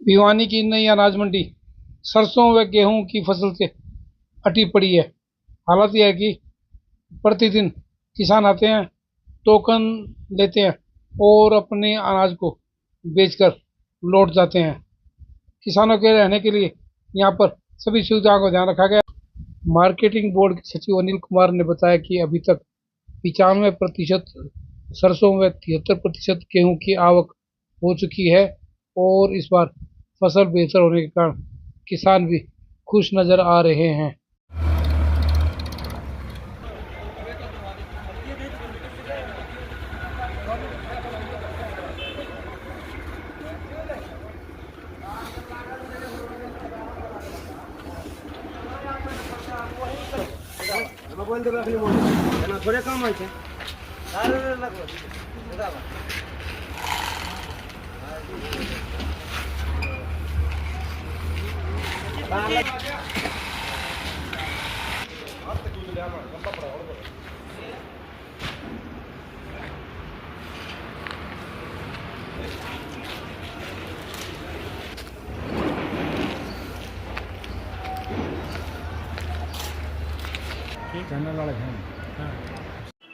भिवानी की नई अनाज मंडी सरसों व गेहूं की फसल से अटी पड़ी है। हालत यह है कि प्रतिदिन किसान आते हैं, टोकन लेते हैं और अपने अनाज को बेचकर लौट जाते हैं। किसानों के रहने के लिए यहाँ पर सभी सुविधाओं का ध्यान रखा गया। मार्केटिंग बोर्ड के सचिव अनिल कुमार ने बताया कि अभी तक 95% सरसों व 73% गेहूं की आवक हो चुकी है और इस बार फसल बेहतर होने के कारण किसान भी खुश नजर आ रहे हैं। थोड़े कम है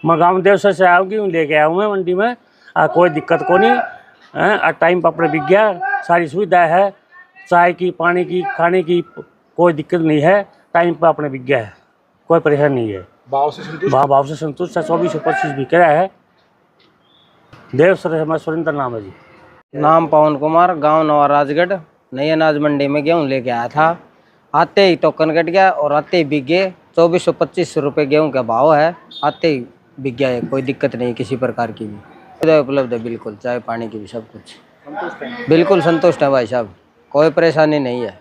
मैं गाँव देव से आऊँगी लेके आया हूँ मैं मंडी में। कोई दिक्कत को नहीं, टाइम पर अपने बिक गया। सारी सुविधा है, चाय की, पानी की, खाने की कोई दिक्कत नहीं है। टाइम पर अपने बिक गया है, कोई परेशानी नहीं है। भाव से संतुष्ट है। 2425 बिक रहा है। देव सर हमारा सुरेंद्र नाम है जी। नाम पवन कुमार, गांव नवा राजगढ़। नई अनाज मंडी में गेहूँ लेके आया था। आते ही टोकन कट गया और आते ही बिक गए। 2425 रुपये गेहूँ का भाव है। आते ही बिक गया है, कोई दिक्कत नहीं किसी प्रकार की भी। सुविधा उपलब्ध है बिल्कुल, चाय पानी की भी, सब कुछ बिल्कुल संतुष्ट है भाई साहब, कोई परेशानी नहीं है।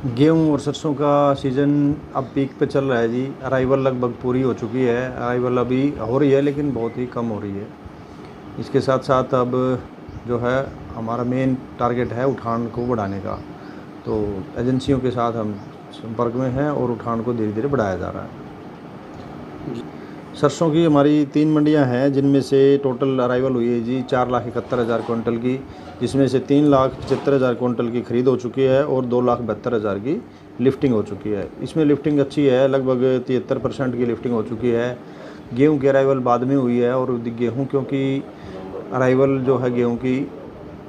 गेहूं और सरसों का सीज़न अब पीक पे चल रहा है जी। अराइवल लगभग पूरी हो चुकी है। अराइवल अभी हो रही है लेकिन बहुत ही कम हो रही है। इसके साथ साथ अब जो है हमारा मेन टारगेट है उठान को बढ़ाने का। तो एजेंसियों के साथ हम संपर्क में हैं और उठान को धीरे धीरे बढ़ाया जा रहा है। सरसों की हमारी 3 मंडियां हैं जिनमें से टोटल अराइवल हुई है जी 4,71,000 क्विंटल की, जिसमें से 3,75,000 क्विंटल की खरीद हो चुकी है और 2,72,000 की लिफ्टिंग हो चुकी है। इसमें लिफ्टिंग अच्छी है, लगभग 73% की लिफ्टिंग हो चुकी है। गेहूं की अराइवल बाद में हुई है और गेहूं क्योंकि अराइवल जो है गेहूं की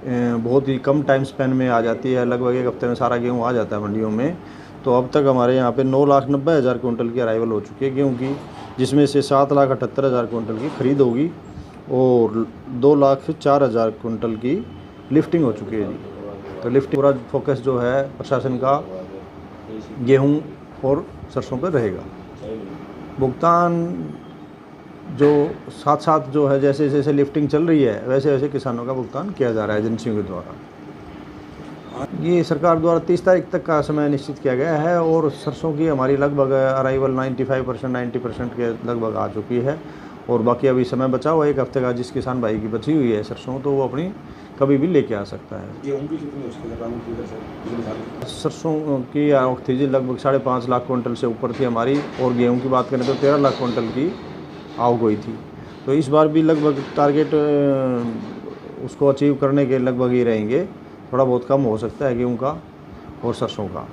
बहुत ही कम टाइम स्पेन में आ जाती है, लगभग 1 हफ्ते में सारा गेहूँ आ जाता है मंडियों में। तो अब तक हमारे यहाँ पे 9,90,000 क्विंटल की अराइवल हो चुकी है गेहूं की, जिसमें से 7,78,000 क्विंटल की खरीद होगी और 2,04,000 क्विंटल की लिफ्टिंग हो चुकी है जी। तो लिफ्टिंग पूरा फोकस जो है प्रशासन का गेहूं और सरसों पर रहेगा। भुगतान जो साथ साथ जो है जैसे जैसे लिफ्टिंग चल रही है वैसे वैसे किसानों का भुगतान किया जा रहा है एजेंसियों के द्वारा। ये सरकार द्वारा 30 तारीख तक का समय निश्चित किया गया है और सरसों की हमारी लगभग अराइवल 95% 90% के लगभग आ चुकी है और बाकी अभी समय बचा हुआ 1 हफ्ते का। जिस किसान भाई की बची हुई है सरसों तो वो अपनी कभी भी लेके आ सकता है। सरसों की आवक थी जी लगभग 5.5 लाख क्विंटल से ऊपर थी हमारी और गेहूँ की बात करें तो 13 लाख क्विंटल की आवक हुई थी। तो इस बार भी लगभग टारगेट उसको अचीव करने के लगभग ही रहेंगे। थोड़ा बहुत कम हो सकता है गेहूँ का और सरसों का।